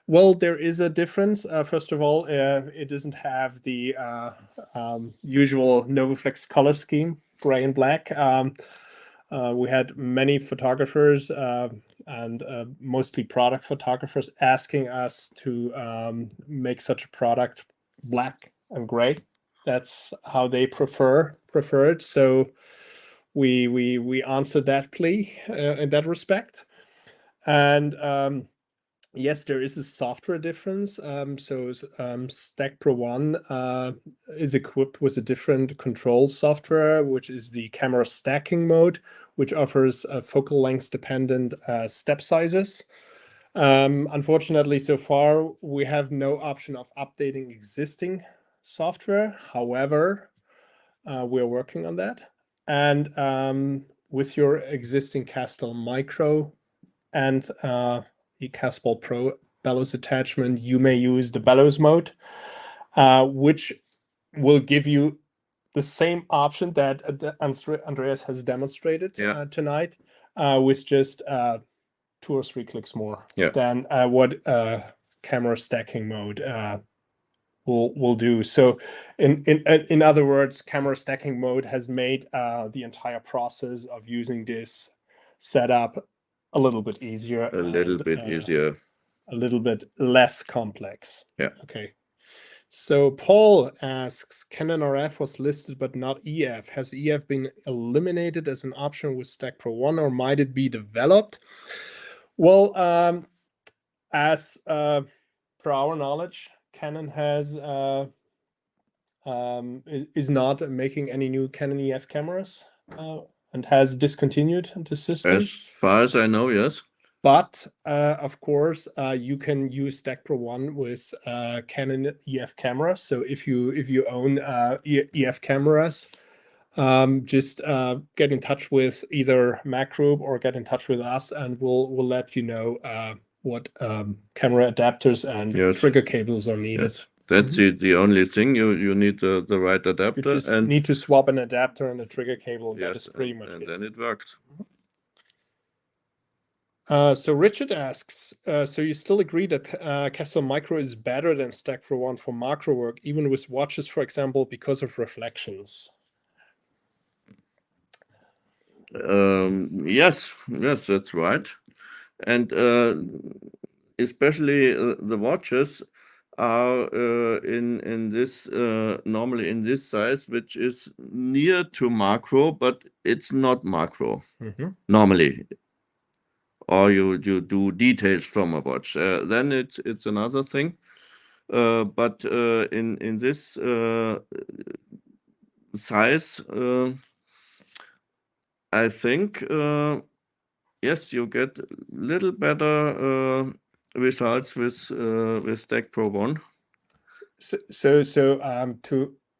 Well, there is a difference. First of all, it doesn't have the usual NovaFlex color scheme, gray and black. We had many photographers and mostly product photographers asking us to make such a product black and gray. That's how they prefer it. So we answered that plea in that respect. And yes, there is a software difference. So StackPRO 1 is equipped with a different control software, which is the camera stacking mode, which offers focal length dependent step sizes. Unfortunately, so far, we have no option of updating existing software. However, we're working on that. And with your existing Castle Micro and the Castle Pro bellows attachment, you may use the bellows mode, which will give you the same option that Andreas has demonstrated tonight, with just 2 or 3 clicks more than what camera stacking mode will do. So in other words, camera stacking mode has made the entire process of using this setup a little bit easier. A little bit easier. A little bit less complex. Yeah. Okay. So Paul asks, Canon RF was listed but not EF. Has EF been eliminated as an option with StackPRO 1, or might it be developed? Well, as per our knowledge, Canon has is not making any new Canon EF cameras and has discontinued the system. As far as I know, yes. But of course, you can use StackPRO 1 with Canon EF cameras. So if you own EF cameras, just get in touch with either Mac Group or get in touch with us, and we'll let you know what camera adapters and trigger cables are needed. Yes. That's the only thing. You need the right adapter. You just need to swap an adapter and a trigger cable. That is pretty much it. And then it works. So Richard asks, so you still agree that Castle Micro is better than StackPRO 1 for macro work, even with watches, for example, because of reflections? Yes, that's right. And especially the watches are in this normally in this size, which is near to macro, but it's not macro normally. Or you do details from a watch, then it's another thing. But in this size, I think yes, you get little better results with STACKPRO 1.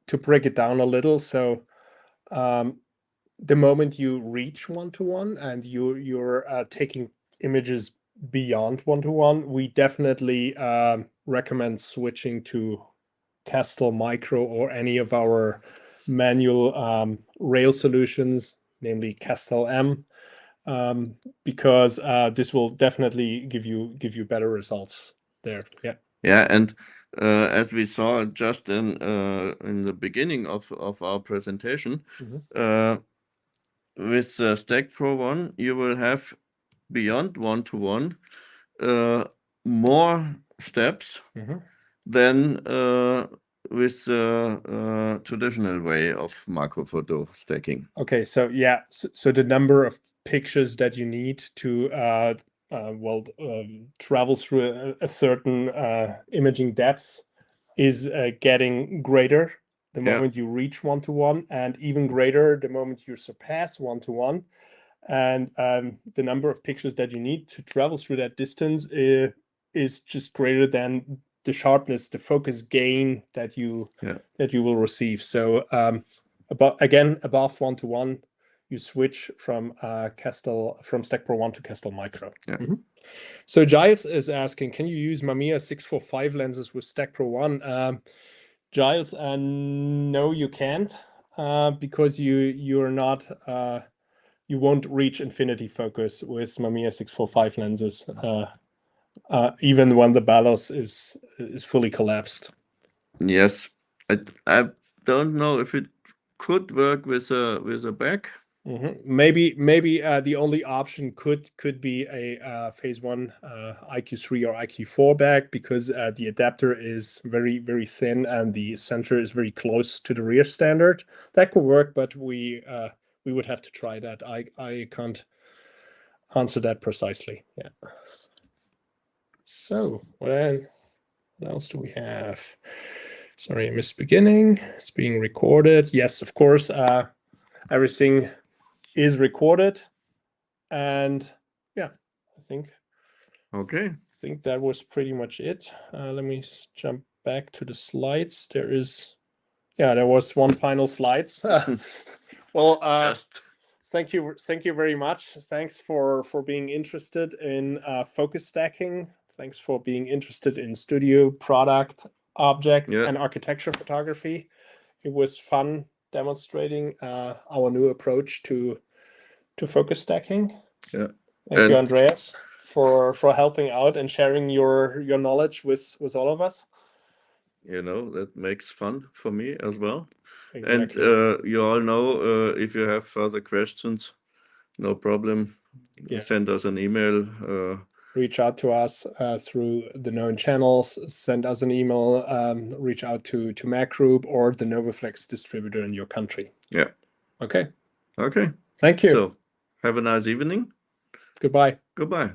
To break it down a little, so the moment you reach 1:1 and you're taking images beyond 1:1, we definitely recommend switching to Castle Micro or any of our manual rail solutions, namely Castle M, because this will definitely give you better results there. Yeah. Yeah, and as we saw just in the beginning of our presentation, with STACKPRO 1, you will have beyond 1:1 more steps than with the traditional way of macro photo stacking. Okay, so yeah, so the number of pictures that you need to travel through a certain imaging depth is getting greater the moment you reach 1:1, and even greater the moment you surpass 1:1. And the number of pictures that you need to travel through that distance is just greater than the sharpness, the focus gain that you will receive. So above 1:1, you switch from STACKPRO 1 to Castle Micro. So Giles is asking, can you use Mamiya 645 lenses with STACKPRO 1? Giles, no, you can't, because you're not you won't reach infinity focus with Mamiya 645 lenses, even when the balos is fully collapsed. Yes, I don't know if it could work with a back. Maybe the only option could be a phase 1 IQ3 or IQ4 back, because the adapter is very, very thin and the center is very close to the rear standard. That could work, but we would have to try that. I can't answer that precisely. Yeah. So what else do we have? Sorry, I missed beginning. It's being recorded. Yes, of course. Everything is recorded, and yeah, I think that was pretty much it. Let me jump back to the slides. There was one final slides. Well, thank you very much. Thanks for being interested in focus stacking. Thanks for being interested in studio, product, object, and architecture photography. It was fun demonstrating our new approach to focus stacking. Yeah. Thank you, Andreas, for helping out and sharing your knowledge with all of us. That makes fun for me as well. Exactly. And you all know, if you have further questions, no problem. Send us an email. Reach out to us through the known channels. Send us an email. Reach out to Mac Group or the NovaFlex distributor in your country. Yeah. Okay. Okay. Thank you. So, have a nice evening. Goodbye. Goodbye.